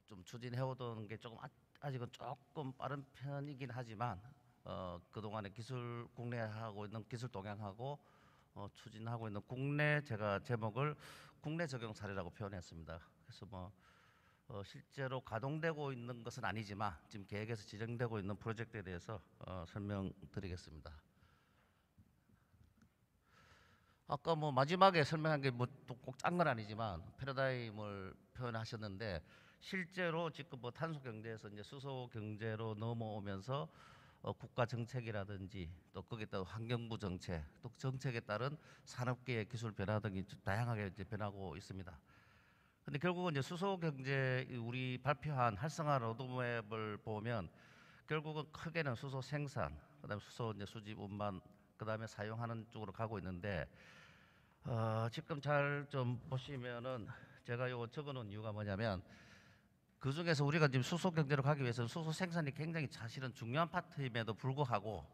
좀 추진해오던 게 조금 아직은 조금 빠른 편이긴 하지만 그동안에 기술 국내에 하고 있는 기술 동향하고 추진하고 있는 국내 제가 제목을 국내 적용 사례라고 표현했습니다. 그래서 실제로 가동되고 있는 것은 아니지만 지금 계획에서 진행되고 있는 프로젝트에 대해서 설명드리겠습니다. 아까 마지막에 설명한 게 꼭 짠 건 아니지만 패러다임을 표현하셨는데 실제로 지금 탄소 경제에서 이제 수소 경제로 넘어오면서 국가 정책이라든지 또 거기에 따른 환경부 정책, 또 정책에 따른 산업계의 기술 변화 등이 다양하게 이제 변하고 있습니다. 근데 결국은 이제 수소 경제 우리 발표한 활성화 로드맵을 보면 결국은 크게는 수소 생산, 그다음에 수소 이제 수집 운반, 그다음에 사용하는 쪽으로 가고 있는데 지금 잘 좀 보시면은 제가 요거 적어놓은 이유가 뭐냐면 그 중에서 우리가 지금 수소 경제로 가기 위해서는 수소 생산이 굉장히 사실은 중요한 파트임에도 불구하고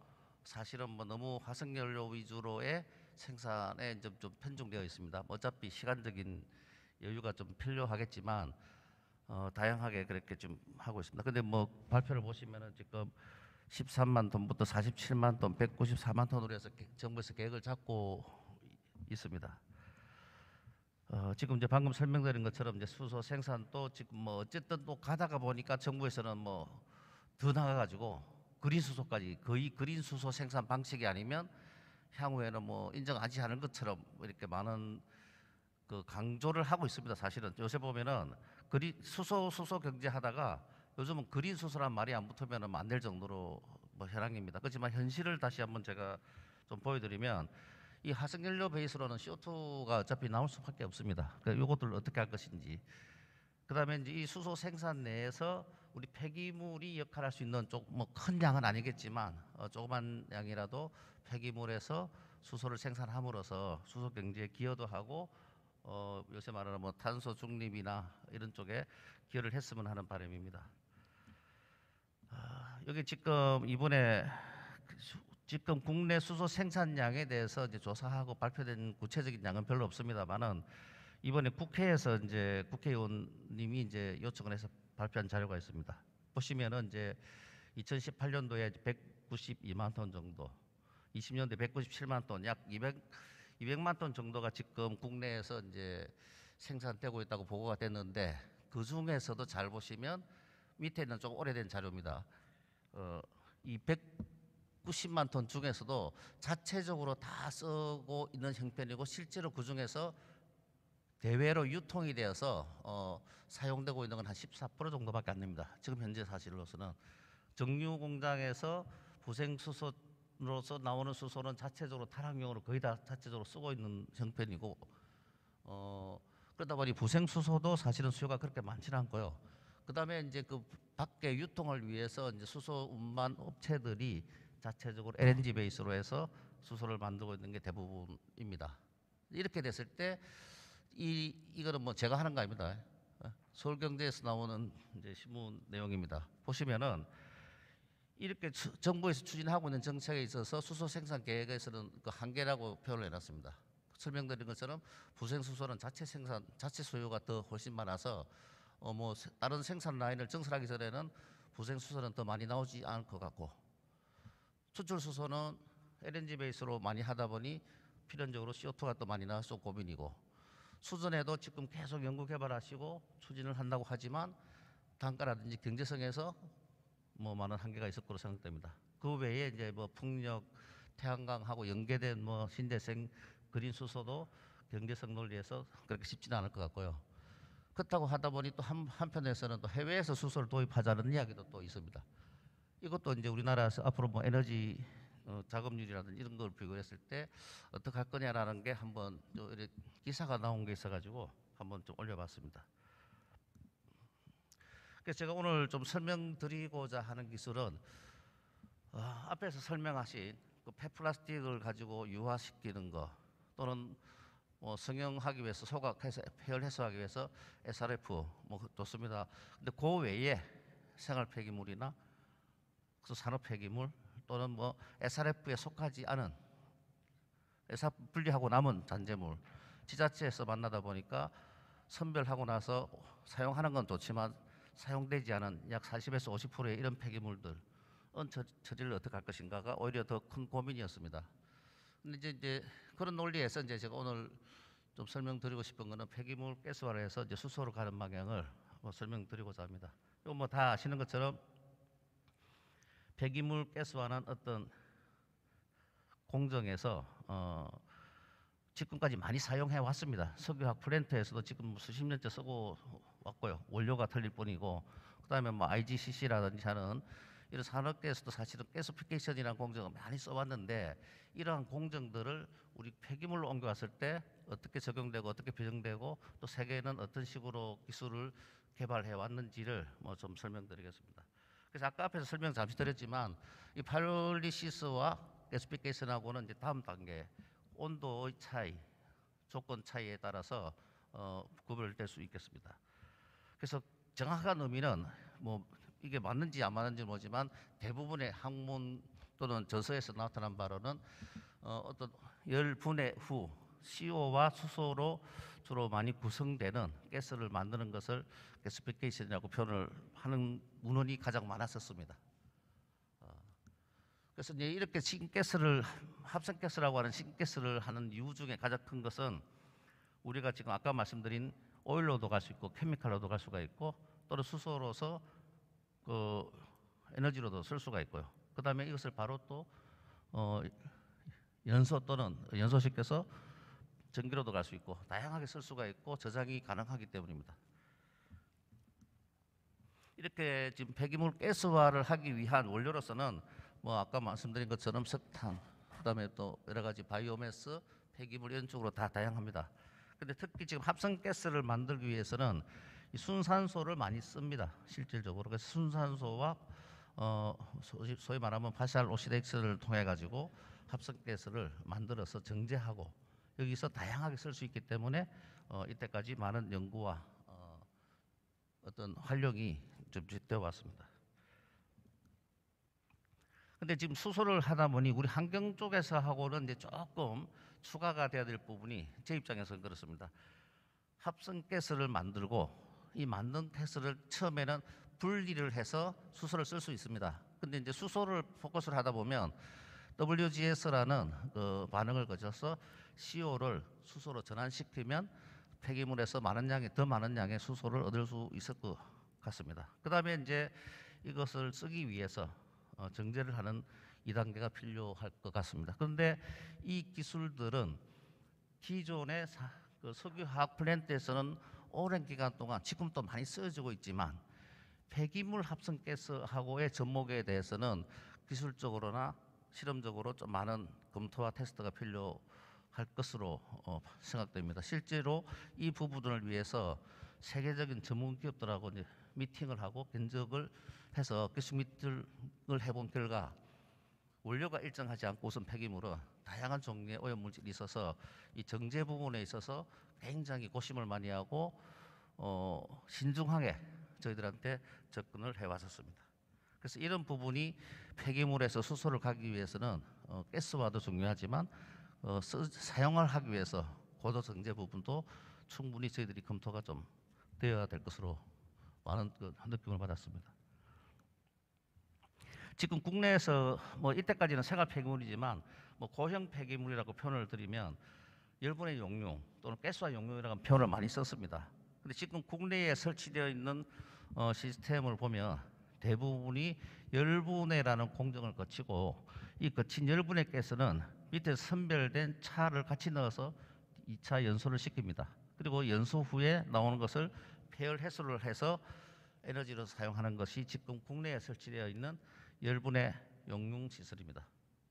사실은 너무 화석연료 위주로의 생산에 좀 편중되어 있습니다. 어차피 시간적인 여유가 좀 필요하겠지만 다양하게 그렇게 좀 하고 있습니다. 근데 발표를 보시면은 지금 13만 톤부터 47만 톤, 194만 톤으로 해서 정부에서 계획을 잡고 있습니다. 지금 이제 방금 설명드린 것처럼 이제 수소 생산도 지금 어쨌든 또 가다가 보니까 정부에서는 더 나가가지고 그린 수소까지 거의 그린 수소 생산 방식이 아니면 향후에는 인정하지 않을 것처럼 이렇게 많은 그 강조를 하고 있습니다. 사실은 요새 보면은 수소 경제 하다가 요즘은 그린 수소란 말이 안 붙으면 안 될 정도로 현황입니다. 그렇지만 현실을 다시 한번 제가 좀 보여드리면 이 화석연료 베이스로는 CO2가 어차피 나올 수밖에 없습니다. 그러니까 이것들을 어떻게 할 것인지. 그다음에 이제 이 수소 생산 내에서 우리 폐기물이 역할할 수 있는 큰 양은 아니겠지만 조그만 양이라도 폐기물에서 수소를 생산함으로써 수소 경제에 기여도 하고 요새 말하는 탄소 중립이나 이런 쪽에 기여를 했으면 하는 바람입니다. 여기 지금 이번에 지금 국내 수소 생산량에 대해서 이제 조사하고 발표된 구체적인 양은 별로 없습니다만은 이번에 국회에서 이제 국회의원님이 이제 요청을 해서 발표한 자료가 있습니다. 보시면은 이제 2018년도에 192만 톤 정도, 20년도에 197만 톤, 약 200만 톤 정도가 지금 국내에서 이제 생산되고 있다고 보고가 됐는데 그 중에서도 잘 보시면 밑에는 조금 오래된 자료입니다. 이 190만 톤 중에서도 자체적으로 다 쓰고 있는 형편이고 실제로 그 중에서 대외로 유통이 되어서 사용되고 있는 건 한 14% 정도밖에 안 됩니다. 지금 현재 사실로서는 정유 공장에서 부생 수소로서 나오는 수소는 자체적으로 탈항용으로 거의 다 자체적으로 쓰고 있는 형편이고 그러다 보니 부생 수소도 사실은 수요가 그렇게 많지는 않고요. 그다음에 이제 그 밖에 유통을 위해서 이제 수소 운반 업체들이 자체적으로 LNG 베이스로 해서 수소를 만들고 있는 게 대부분입니다. 이렇게 됐을 때 이거는 제가 하는 거 아닙니다. 서울경제에서 나오는 이제 신문 내용입니다. 보시면은 이렇게 정부에서 추진하고 있는 정책에 있어서 수소 생산 계획에서는 그 한계라고 표현을 해놨습니다. 설명드린 것처럼 부생 수소는 자체 생산, 자체 소요가 더 훨씬 많아서 다른 생산 라인을 증설하기 전에는 부생 수소는 더 많이 나오지 않을 것 같고 추출 수소는 LNG 베이스로 많이 하다 보니 필연적으로 CO2가 또 많이 나와서 고민이고 수전에도 지금 계속 연구 개발하시고 추진을 한다고 하지만 단가라든지 경제성에서 많은 한계가 있을 거로 생각됩니다. 그 외에 이제 풍력, 태양광하고 연계된 신재생 그린 수소도 경제성 논리에서 그렇게 쉽지는 않을 것 같고요. 그렇다고 하다 보니 또 한편에서는 또 해외에서 수소를 도입하자는 이야기도 또 있습니다. 이것도 이제 우리나라에서 앞으로 에너지 작업률이라든지 이런 걸 비교했을 때 어떻게 할 거냐라는 게 한번 이렇게 기사가 나온 게 있어가지고 한번 좀 올려봤습니다. 그래서 제가 오늘 좀 설명드리고자 하는 기술은 앞에서 설명하신 그 폐플라스틱을 가지고 유화시키는 거 또는 성형하기 위해서 소각해서 폐열 해소하기 위해서 SRF 좋습니다. 근데 그 외에 생활 폐기물이나 산업 폐기물 또는 SRF에 속하지 않은 SRF 분리하고 남은 잔재물 지자체에서 만나다 보니까 선별하고 나서 사용하는 건 좋지만 사용되지 않은 약 40에서 50%의 이런 폐기물들은 처리를 어떻게 할 것인가가 오히려 더 큰 고민이었습니다. 근데 이제 그런 논리에서 이제 제가 오늘 좀 설명드리고 싶은 거는 폐기물 가스화를 해서 이제 수소로 가는 방향을 설명드리고자 합니다. 이거 뭐 다 아시는 것처럼 폐기물 가스화는 어떤 공정에서 지금까지 많이 사용해 왔습니다. 석유화학 플랜트에서도 지금 수십 년째 쓰고 왔고요. 원료가 틀릴 뿐이고, 그다음에 뭐 IGCC라든지 하는 이런 산업계에서도 사실은 가스피케이션이라는 공정을 많이 써왔는데, 이러한 공정들을 우리 폐기물로 옮겨왔을 때 어떻게 적용되고 어떻게 변형되고 또 세계는 어떤 식으로 기술을 개발해 왔는지를 뭐 좀 설명드리겠습니다. 그래서 아까 앞에서 설명 잠시 드렸지만 이 파이롤리시스와 가스피케이션하고는 이제 다음 단계 온도의 차이, 조건 차이에 따라서 구별될 수 있겠습니다. 그래서 정확한 의미는 뭐 이게 맞는지 안 맞는지 모르지만 대부분의 학문 또는 저서에서 나타난 바로는 어떤 열 분해 후 CO와 수소로 주로 많이 구성되는 가스를 만드는 것을 가스피케이션이라고 표현을 하는 문헌이 가장 많았었습니다. 그래서 이제 이렇게 신가스를 합성가스라고 하는 신가스를 하는 이유 중에 가장 큰 것은 우리가 지금 아까 말씀드린 오일로도 갈 수 있고 케미칼로도 갈 수가 있고 또는 수소로서 그 에너지로도 쓸 수가 있고요. 그 다음에 이것을 바로 또 연소 또는 연소시켜서 전기로도 갈 수 있고 다양하게 쓸 수가 있고 저장이 가능하기 때문입니다. 이렇게 지금 폐기물 가스화를 하기 위한 원료로서는 뭐 아까 말씀드린 것처럼 석탄, 그다음에 또 여러 가지 바이오매스, 폐기물 이런 쪽으로 다 다양합니다. 근데 특히 지금 합성가스를 만들기 위해서는 이 순산소를 많이 씁니다. 실질적으로. 그래서 순산소와 소위 말하면 파시알오시덱스를 통해 가지고 합성가스를 만들어서 정제하고 여기서 다양하게 쓸 수 있기 때문에 이때까지 많은 연구와 어떤 활용이 좀 되어 왔습니다. 근데 지금 수소를 하다 보니 우리 환경 쪽에서 하고는 이제 조금 추가가 돼야 될 부분이 제 입장에서는 그렇습니다. 합성가스를 만들고 이 만든 가스를 처음에는 분리를 해서 수소를 쓸 수 있습니다. 근데 이제 수소를 포커스를 하다 보면 WGS라는 그 반응을 거쳐서 CO를 수소로 전환시키면 폐기물에서 더 많은 양의 수소를 얻을 수 있을 것 같습니다. 그 다음에 이제 이것을 쓰기 위해서 정제를 하는 2단계가 필요할 것 같습니다. 그런데 이 기술들은 기존의 그 석유화학 플랜트에서는 오랜 기간 동안 지금도 많이 쓰여지고 있지만 폐기물 합성가스하고의 접목에 대해서는 기술적으로나 실험적으로 좀 많은 검토와 테스트가 필요할 것으로 생각됩니다. 실제로 이 부분을 위해서 세계적인 전문 기업들하고 이제 미팅을 하고 견적을 해서 기술 미팅을 해본 결과 원료가 일정하지 않고 우선 폐기물은 다양한 종류의 오염물질이 있어서 이 정제 부분에 있어서 굉장히 고심을 많이 하고 신중하게 저희들한테 접근을 해왔었습니다. 그래서 이런 부분이 폐기물에서 수소를 가기 위해서는 가스화도 중요하지만 사용을 하기 위해서 고도 정제 부분도 충분히 저희들이 검토가 좀 되어야 될 것으로 많은 느낌을 받았습니다. 지금 국내에서 뭐 이때까지는 생활 폐기물이지만 뭐 고형 폐기물이라고 표현을 드리면 열분해 용융 또는 가스화 용융이라는 표현을 많이 썼습니다. 근데 지금 국내에 설치되어 있는 시스템을 보면 대부분이 열분해라는 공정을 거치고 이 거친 열분해 가스는 밑에 선별된 차를 같이 넣어서 2차 연소를 시킵니다. 그리고 연소 후에 나오는 것을 폐열 해소를 해서 에너지로 사용하는 것이 지금 국내에 설치되어 있는 열분해 용융 시설입니다.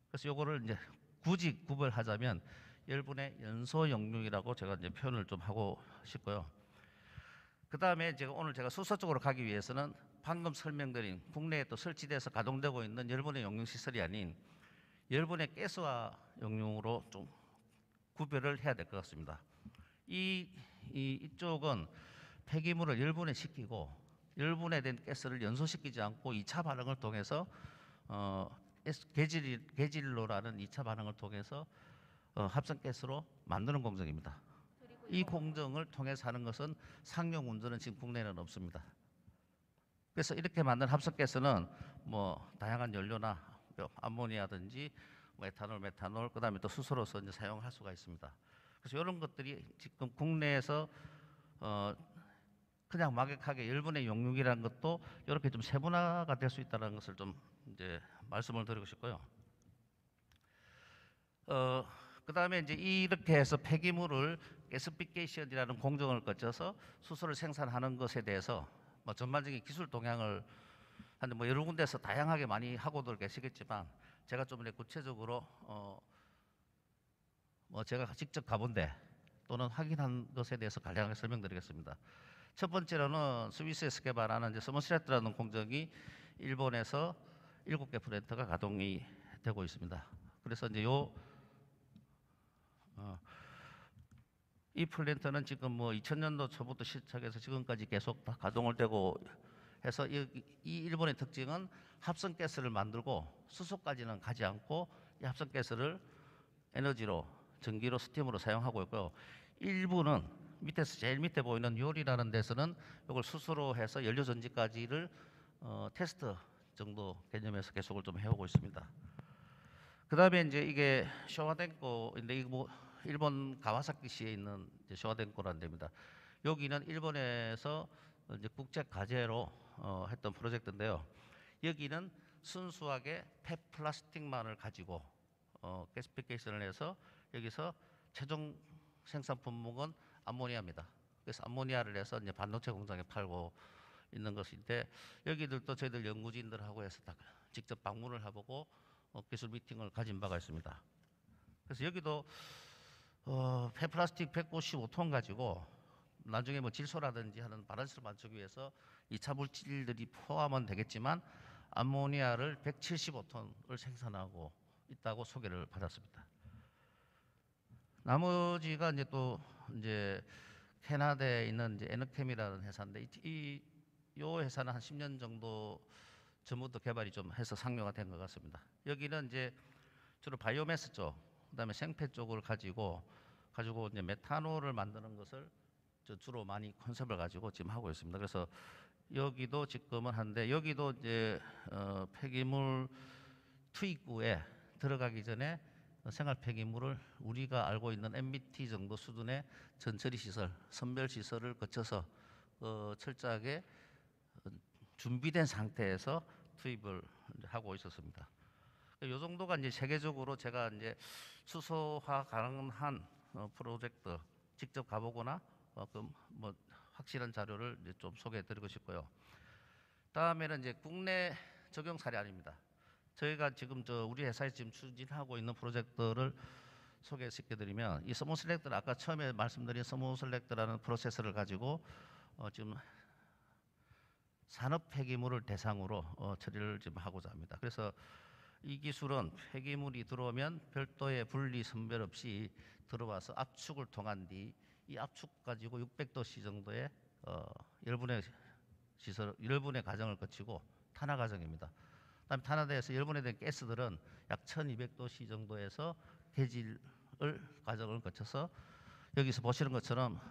그래서 이거를 이제 굳이 구별하자면 열분해 연소 용융이라고 제가 이제 표현을 좀 하고 싶고요. 그 다음에 오늘 제가 수소 쪽으로 가기 위해서는 방금 설명드린 국내에 또 설치돼서 가동되고 있는 열분해 용융 시설이 아닌 열분해 가스화 용융으로 좀 구별을 해야 될 것 같습니다. 이쪽은 폐기물을 열분해 시키고 열분해된 가스를 연소시키지 않고 2차 반응을 통해서 계질로라는 2차 반응을 통해서 합성가스로 만드는 공정입니다. 이 공정을 통해서 하는 것은 상용 운전은 지금 국내에는 없습니다. 그래서 이렇게 만든 합성가스는 뭐 다양한 연료나 암모니아든지 뭐 에탄올, 메탄올, 그다음에 또 수소로서 이제 사용할 수가 있습니다. 그래서 이런 것들이 지금 국내에서 그냥 막역하게 열분의 용육이라는 것도 이렇게 좀 세분화가 될 수 있다는 것을 좀 이제 말씀을 드리고 싶고요. 그다음에 이제 이렇게 해서 폐기물을 가스피케이션이라는 공정을 거쳐서 수소를 생산하는 것에 대해서 뭐 전반적인 기술 동향을 하는데 뭐 여러 군데서 다양하게 많이 하고들 계시겠지만 제가 좀 구체적으로 뭐 제가 직접 가본데 또는 확인한 것에 대해서 간략하게 설명드리겠습니다. 첫 번째로는 스위스에서 개발하는 이제 서머스레트라는 공정이 일본에서 7개 플랜트가 가동이 되고 있습니다. 그래서 이제 이 플랜트는 지금 뭐 2000년도 초부터 시작해서 지금까지 계속 다 가동을 되고 해서 이 일본의 특징은 합성가스를 만들고 수소까지는 가지 않고 이 합성가스를 에너지로 전기로 스팀으로 사용하고 있고요. 일부는 밑에서 제일 밑에 보이는 요리라는 데서는 이걸 수소로 해서 연료 전지까지를 테스트 정도 개념에서 계속을 좀 해오고 있습니다. 그 다음에 이제 이게 쇼와덴코인데 이거 뭐 일본 가와사키시에 있는 쇼와덴코라는 데입니다. 여기는 일본에서 이제 국제 과제로 했던 프로젝트인데요. 여기는 순수하게 폐플라스틱만을 가지고 가스피케이션을 해서 여기서 최종 생산 품목은 암모니아입니다. 그래서 암모니아를 해서 이제 반도체 공장에 팔고 있는 것인데 여기들도 저희들 연구진들하고 해서 다 직접 방문을 해보고 기술 미팅을 가진 바가 있습니다. 그래서 여기도 폐플라스틱 195톤 가지고 나중에 뭐 질소라든지 하는 바란스를 맞추기 위해서 2차 물질들이 포함은 되겠지만 암모니아를 175톤을 생산하고 있다고 소개를 받았습니다. 나머지가 이제 또 이제 캐나다에 있는 이제 에너캠이라는 회사인데 이 회사는 한 10년 정도 전부터 개발이 좀 해서 상용화 된 것 같습니다. 여기는 이제 주로 바이오매스 쪽, 그다음에 생폐 쪽을 가지고 이제 메탄올을 만드는 것을 주로 많이 컨셉을 가지고 지금 하고 있습니다. 그래서 여기도 지금은 한데 여기도 이제 폐기물 투입구에 들어가기 전에 생활 폐기물을 우리가 알고 있는 MBT 정도 수준의 전처리 시설, 선별 시설을 거쳐서 철저하게 준비된 상태에서 투입을 하고 있었습니다. 이 정도가 이제 세계적으로 제가 이제 수소화 가능한 프로젝트 직접 가보거나 뭐 확실한 자료를 이제 좀 소개해드리고 싶고요. 다음에는 이제 국내 적용 사례 아닙니다. 저희가 지금 우리 회사에 지금 추진하고 있는 프로젝트를 소개시켜드리면 이 서머슬렉트 아까 처음에 말씀드린 서머슬렉트라는 프로세스를 가지고 지금 산업 폐기물을 대상으로 처리를 지금 하고자 합니다. 그래서 이 기술은 폐기물이 들어오면 별도의 분리 선별 없이 들어와서 압축을 통한 뒤 이 압축 가지고 600도씨 정도의 열분의 과정을 거치고 탄화 과정입니다. 그다음에 탄화돼서 열분해된 가스들은 약 1200도씨 정도에서 개질 과정을 거쳐서 여기서 보시는 것처럼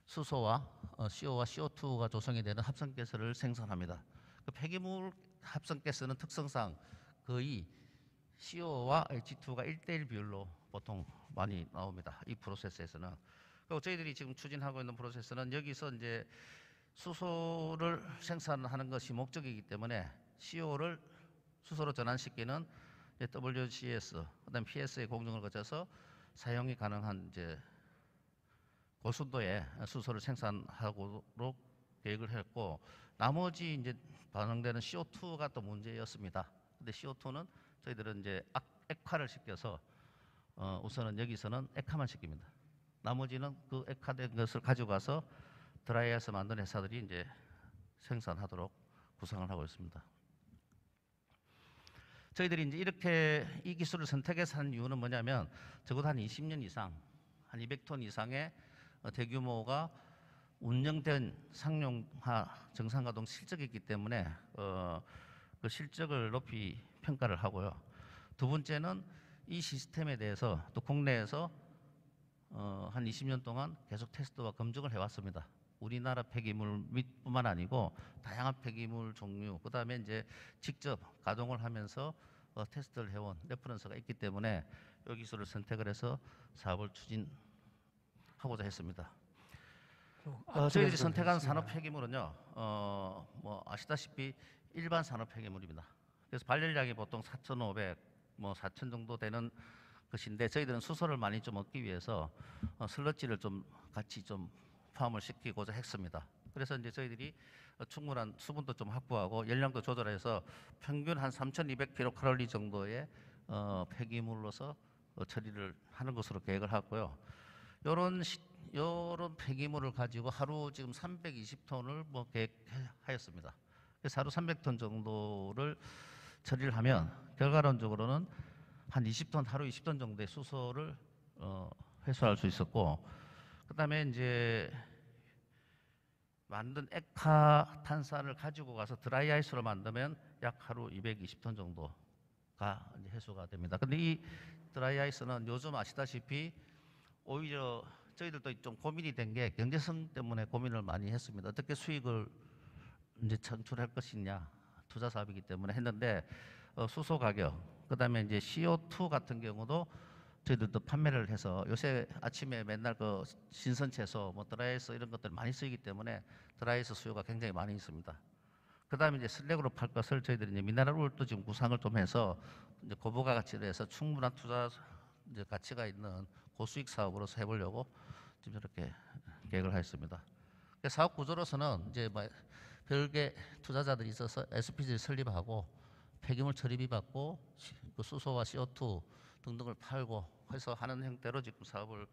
수소와 CO와 CO2가 조성이 되는 합성가스를 생산합니다. 그 폐기물 합성가스는 특성상 거의 CO와 H2가 1대1 비율로 보통 많이 나옵니다. 이 프로세스에서는. 그리고 저희들이 지금 추진하고 있는 프로세스는 여기서 이제 수소를 생산하는 것이 목적이기 때문에 CO를 수소로 전환시키는 WCS, 그다음 PS의 공정을 거쳐서 사용이 가능한 이제 고순도의 수소를 생산하도록 계획을 했고 나머지 이제 반응되는 CO2가 또 문제였습니다. 근데 CO2는 저희들은 이제 액화를 시켜서 우선은 여기서는 액화만 시킵니다. 나머지는 그 액화된 것을 가져가서 드라이해서 만든 회사들이 이제 생산하도록 구상을 하고 있습니다. 저희들이 이제 이렇게 이 기술을 선택해서 한 이유는 뭐냐면 적어도 한 20년 이상, 한 200톤 이상의 대규모가 운영된 상용화 정상가동 실적이 있기 때문에 그 실적을 높이 평가를 하고요. 두 번째는 이 시스템에 대해서 또 국내에서 한 20년 동안 계속 테스트와 검증을 해왔습니다. 우리나라 폐기물뿐만 아니고 다양한 폐기물 종류, 그다음에 이제 직접 가동을 하면서 테스트를 해온 레퍼런스가 있기 때문에 이 기술을 선택을 해서 사업을 추진하고자 했습니다. 저희들이 선택한 산업 폐기물은요, 뭐 아시다시피 일반 산업 폐기물입니다. 그래서 발열량이 보통 4,500, 뭐 4,000 정도 되는 것인데 저희들은 수소를 많이 좀 얻기 위해서 슬러지를 좀 같이 좀 포함을 시키고자 했습니다. 그래서 이제 저희들이 충분한 수분도 좀 확보하고 연량도 조절해서 평균 한 3,200kcal 정도의 폐기물로서 처리를 하는 것으로 계획을 하고요. 요런 폐기물을 가지고 하루 지금 320톤을 뭐 계획하였습니다. 그래서 하루 300톤 정도를 처리를 하면 결과론적으로는 한 20톤, 하루 20톤 정도의 수소를 회수할 수 있었고, 그다음에 이제 만든 액화탄산을 가지고 가서 드라이 아이스로 만들면 약 하루 220톤 정도가 이제 해소가 됩니다. 근데 이 드라이 아이스는 요즘 아시다시피 오히려 저희들도 좀 고민이 된 게 경제성 때문에 고민을 많이 했습니다. 어떻게 수익을 이제 창출할 것이냐, 투자 사업이기 때문에 했는데 수소 가격, 그다음에 이제 CO2 같은 경우도 저희들도 판매를 해서 요새 아침에 맨날 그 신선 채소, 뭐 드라이아이스 이런 것들 많이 쓰이기 때문에 드라이아이스 수요가 굉장히 많이 있습니다. 그다음에 이제 슬랙으로 팔 것을 저희들이 이제 미네랄 울도 지금 구상을 좀 해서 이제 고부가 가치를 해서 충분한 투자 이제 가치가 있는 고수익 사업으로서 해보려고 지금 이렇게 계획을 하였습니다. 사업 구조로서는 이제 뭐 별개 투자자들이 있어서 SPG를 설립하고 폐기물 처리비 받고 그 수소와 CO2 등등을 팔고 해서 하는 형태로 지금 사업을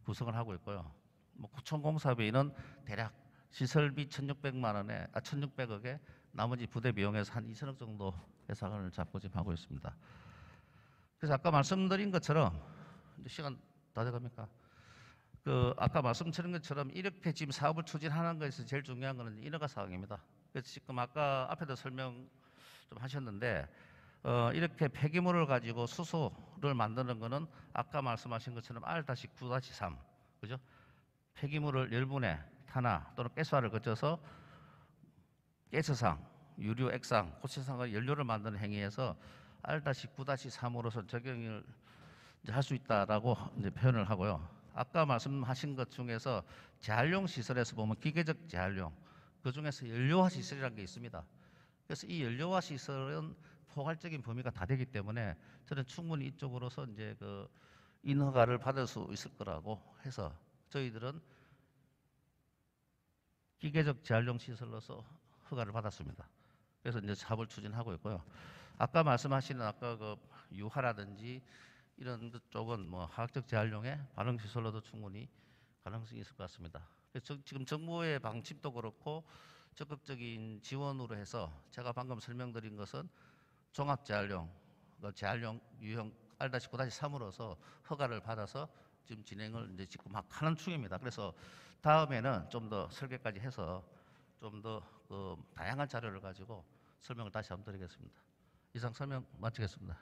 구성을 하고 있고요. 뭐 구청공사비는 대략 시설비 1,600억에 나머지 부대 비용에서 한 2천억 정도 예산을 잡고 지금 하고 있습니다. 그래서 아까 말씀드린 것처럼 이제 시간 다 돼갑니까? 아까 말씀드린 것처럼 이렇게 지금 사업을 추진하는 것에서 제일 중요한 것은 인허가 사항입니다. 그래서 지금 아까 앞에도 설명 좀 하셨는데 이렇게 폐기물을 가지고 수소를 만드는 것은 아까 말씀하신 것처럼 R-9-3, 그죠? 폐기물을 열분해 탄화 또는 가스화를 거쳐서 가스상, 유류, 액상, 고체상의 연료를 만드는 행위에서 R-9-3으로서 적용을 할 수 있다라고 이제 표현을 하고요. 아까 말씀하신 것 중에서 재활용 시설에서 보면 기계적 재활용, 그 중에서 연료화 시설이라는 게 있습니다. 그래서 이 연료화 시설은 포괄적인 범위가 다 되기 때문에 저는 충분히 이쪽으로서 이제 그 인허가를 받을 수 있을 거라고 해서 저희들은 기계적 재활용 시설로서 허가를 받았습니다. 그래서 이제 사업을 추진하고 있고요. 아까 말씀하시는 아까 그 유화라든지 이런 쪽은 뭐 화학적 재활용의 반응 시설로도 충분히 가능성이 있을 것 같습니다. 그래서 지금 정부의 방침도 그렇고 적극적인 지원으로 해서 제가 방금 설명드린 것은 종합 재활용, 재활용 유형 R-9-3으로서 허가를 받아서 지금 진행을 이제 지금 막 하는 중입니다. 그래서 다음에는 좀 더 설계까지 해서 좀 더 다양한 자료를 가지고 설명을 다시 한번 드리겠습니다. 이상 설명 마치겠습니다.